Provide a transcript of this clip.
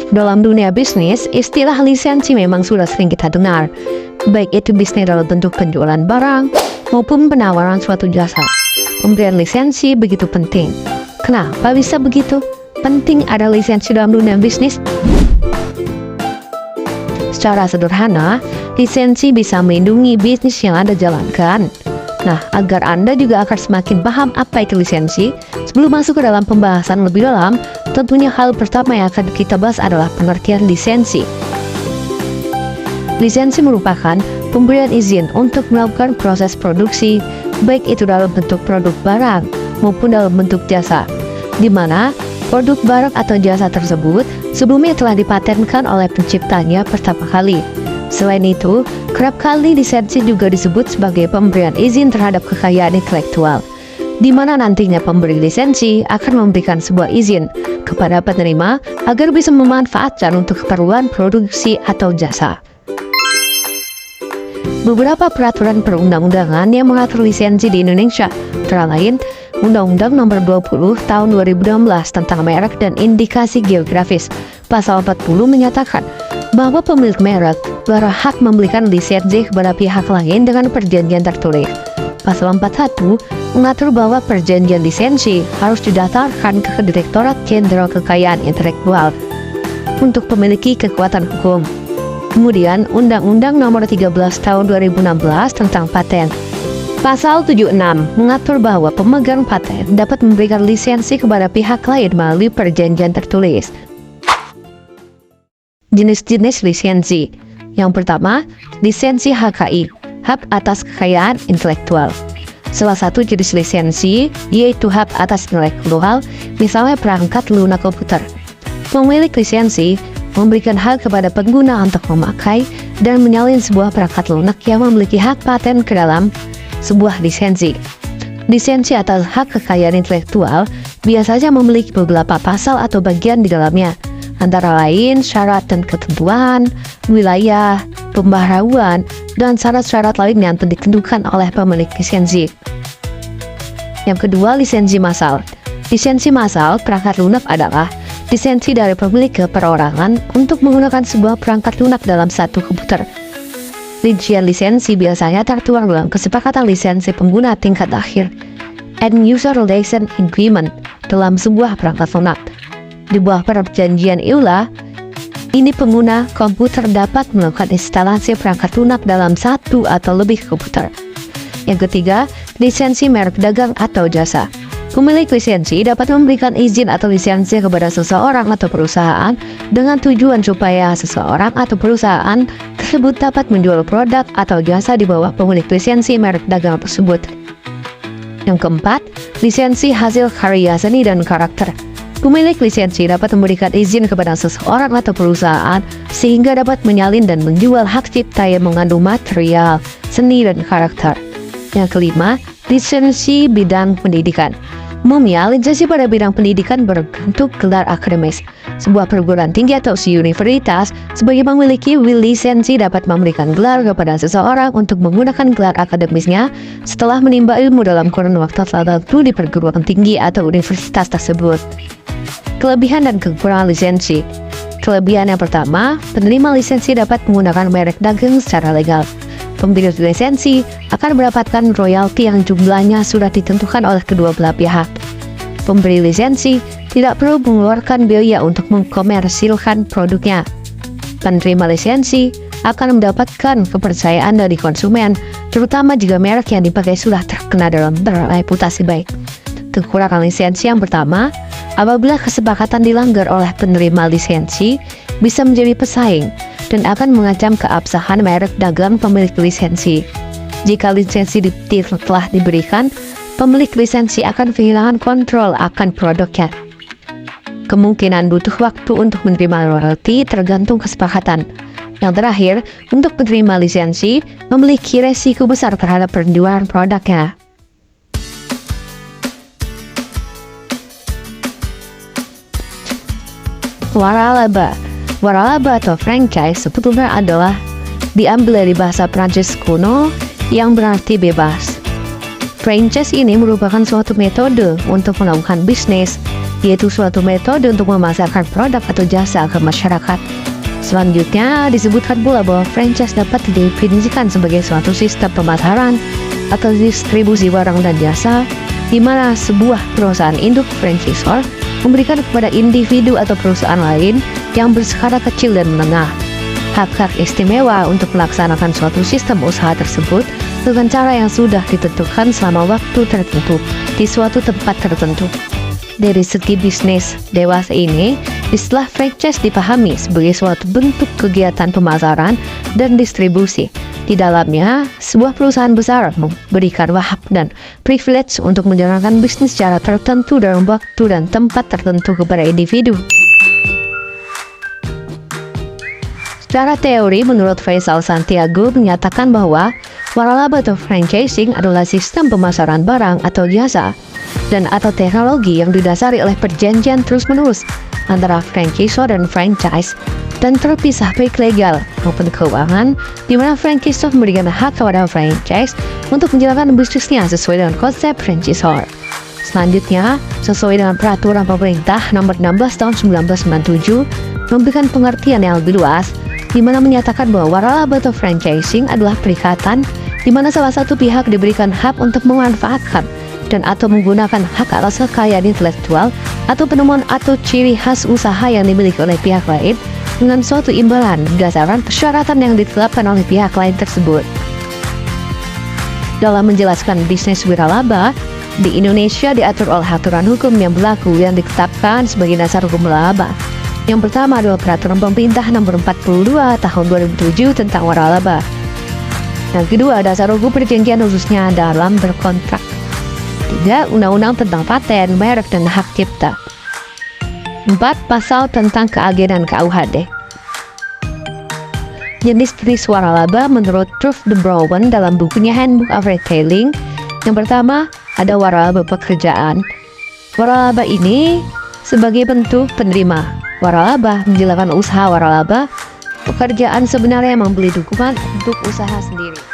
Dalam dunia bisnis, istilah lisensi memang sudah sering kita dengar, baik itu bisnis dalam bentuk penjualan barang maupun penawaran suatu jasa. Pemberian lisensi begitu penting. Kenapa bisa begitu? Penting ada lisensi dalam dunia bisnis. Secara sederhana, lisensi bisa melindungi bisnis yang Anda jalankan. Nah, agar Anda juga akan semakin paham apa itu lisensi, sebelum masuk ke dalam pembahasan lebih dalam, tentunya hal pertama yang akan kita bahas adalah pengertian lisensi. Lisensi merupakan pemberian izin untuk melakukan proses produksi, baik itu dalam bentuk produk barang maupun dalam bentuk jasa, di mana produk barang atau jasa tersebut sebelumnya telah dipatenkan oleh penciptanya pertama kali. Selain itu, kerap kali lisensi juga disebut sebagai pemberian izin terhadap kekayaan intelektual, di mana nantinya pemberi lisensi akan memberikan sebuah izin kepada penerima agar bisa memanfaatkan untuk keperluan produksi atau jasa. Beberapa peraturan perundang-undangan yang mengatur lisensi di Indonesia, antara lain Undang-Undang Nomor 20 Tahun 2016 tentang merek dan indikasi geografis. Pasal 40 menyatakan bahwa pemilik merek berhak memberikan lisensi kepada pihak lain dengan perjanjian tertulis. Pasal 41 mengatur bahwa perjanjian lisensi harus didaftarkan ke Direktorat Jenderal Kekayaan Intelektual untuk memiliki kekuatan hukum. Kemudian Undang-Undang Nomor 13 Tahun 2016 tentang paten. Pasal 76 mengatur bahwa pemegang paten dapat memberikan lisensi kepada pihak lain melalui perjanjian tertulis. Jenis-jenis lisensi. Yang pertama, lisensi HKI, hak atas kekayaan intelektual. Salah satu jenis lisensi yaitu hak atas intelektual, misalnya perangkat lunak komputer. Pemilik lisensi memberikan hak kepada pengguna untuk memakai dan menyalin sebuah perangkat lunak yang memiliki hak paten ke dalam sebuah lisensi. Lisensi atas hak kekayaan intelektual biasanya memiliki beberapa pasal atau bagian di dalamnya, antara lain syarat dan ketentuan, wilayah, pembaharuan, dan syarat-syarat lain yang ditentukan oleh pemilik lisensi. Yang kedua, lisensi massal. Lisensi massal perangkat lunak adalah lisensi dari pemilik ke perorangan untuk menggunakan sebuah perangkat lunak dalam satu komputer. Rincian lisensi biasanya tertuang dalam kesepakatan lisensi pengguna tingkat akhir End User Relation Agreement dalam sebuah perangkat lunak. Di bawah perjanjian EULA, ini pengguna komputer dapat melakukan instalasi perangkat lunak dalam satu atau lebih komputer. Yang ketiga, lisensi merek dagang atau jasa. Pemilik lisensi dapat memberikan izin atau lisensi kepada seseorang atau perusahaan dengan tujuan supaya seseorang atau perusahaan tersebut dapat menjual produk atau jasa di bawah pemilik lisensi merek dagang tersebut. Yang keempat, lisensi hasil karya seni dan karakter. Pemilik lisensi dapat memberikan izin kepada seseorang atau perusahaan sehingga dapat menyalin dan menjual hak cipta yang mengandung material, seni, dan karakter. Yang kelima, lisensi bidang pendidikan. Umumnya, lisensi pada bidang pendidikan berbentuk gelar akademis. Sebuah perguruan tinggi atau universitas sebagai memiliki lisensi dapat memberikan gelar kepada seseorang untuk menggunakan gelar akademisnya setelah menimba ilmu dalam kurun waktu tertentu di perguruan tinggi atau universitas tersebut. Kelebihan dan kekurangan lisensi. Kelebihan yang pertama, penerima lisensi dapat menggunakan merek dagang secara legal. Pemberi lisensi akan mendapatkan royalti yang jumlahnya sudah ditentukan oleh kedua belah pihak. Pemberi lisensi tidak perlu mengeluarkan biaya untuk mengkomersilkan produknya. Penerima lisensi akan mendapatkan kepercayaan dari konsumen, terutama jika merek yang dipakai sudah terkena dalam reputasi baik. Kekurangan lisensi yang pertama, apabila kesepakatan dilanggar oleh penerima lisensi, bisa menjadi pesaing dan akan mengancam keabsahan merek dagang pemilik lisensi. Jika lisensi telah diberikan, pemilik lisensi akan kehilangan kontrol akan produknya. Kemungkinan butuh waktu untuk menerima royalti tergantung kesepakatan. Yang terakhir, untuk penerima lisensi memiliki resiko besar terhadap penjualan produknya. Waralaba. Waralaba atau franchise sebetulnya adalah diambil dari bahasa Prancis kuno yang berarti bebas. Franchise ini merupakan suatu metode untuk melakukan bisnis, yaitu suatu metode untuk memasarkan produk atau jasa ke masyarakat. Selanjutnya, disebutkan pula bahwa franchise dapat didefinisikan sebagai suatu sistem pemasaran atau distribusi barang dan jasa, di mana sebuah perusahaan induk franchisor memberikan kepada individu atau perusahaan lain yang berskala kecil dan menengah hak-hak istimewa untuk melaksanakan suatu sistem usaha tersebut dengan cara yang sudah ditentukan selama waktu tertentu di suatu tempat tertentu. Dari segi bisnis dewasa ini, istilah franchise dipahami sebagai suatu bentuk kegiatan pemasaran dan distribusi. Di dalamnya, sebuah perusahaan besar memberikan hak dan privilege untuk menjalankan bisnis secara tertentu dalam waktu dan tempat tertentu kepada individu. Secara teori, menurut Faisal Santiago menyatakan bahwa waralaba atau franchising adalah sistem pemasaran barang atau jasa dan atau teknologi yang didasari oleh perjanjian terus-menerus antara franchisor dan franchise dan terpisah baik legal maupun keuangan, di mana franchisor memberikan hak kepada franchise untuk menjalankan bisnisnya sesuai dengan konsep franchisor. Selanjutnya, sesuai dengan peraturan pemerintah nomor 16 tahun 1997 memberikan pengertian yang lebih luas, di mana menyatakan bahwa waralaba atau franchising adalah perikatan di mana salah satu pihak diberikan hak untuk memanfaatkan dan atau menggunakan hak atas kekayaan intelektual atau penemuan atau ciri khas usaha yang dimiliki oleh pihak lain dengan suatu imbalan berdasarkan persyaratan yang ditetapkan oleh pihak lain tersebut. Dalam menjelaskan bisnis wiralaba, di Indonesia diatur oleh aturan hukum yang berlaku yang ditetapkan sebagai dasar hukum laba. Yang pertama adalah Peraturan Pemerintah Nomor 42 Tahun 2007 tentang waralaba. Yang kedua, dasar hukum perjanjian khususnya dalam berkontrak. 3. Undang-undang tentang paten, merek, dan hak cipta. 4. Pasal tentang keagenan KUHD. Jenis-jenis waralaba menurut Truth de Brouwen dalam bukunya Handbook of Retailing. Yang pertama, ada waralaba pekerjaan. Waralaba ini sebagai bentuk penerima waralaba menjalankan usaha waralaba. Pekerjaan sebenarnya membeli dukungan untuk usaha sendiri.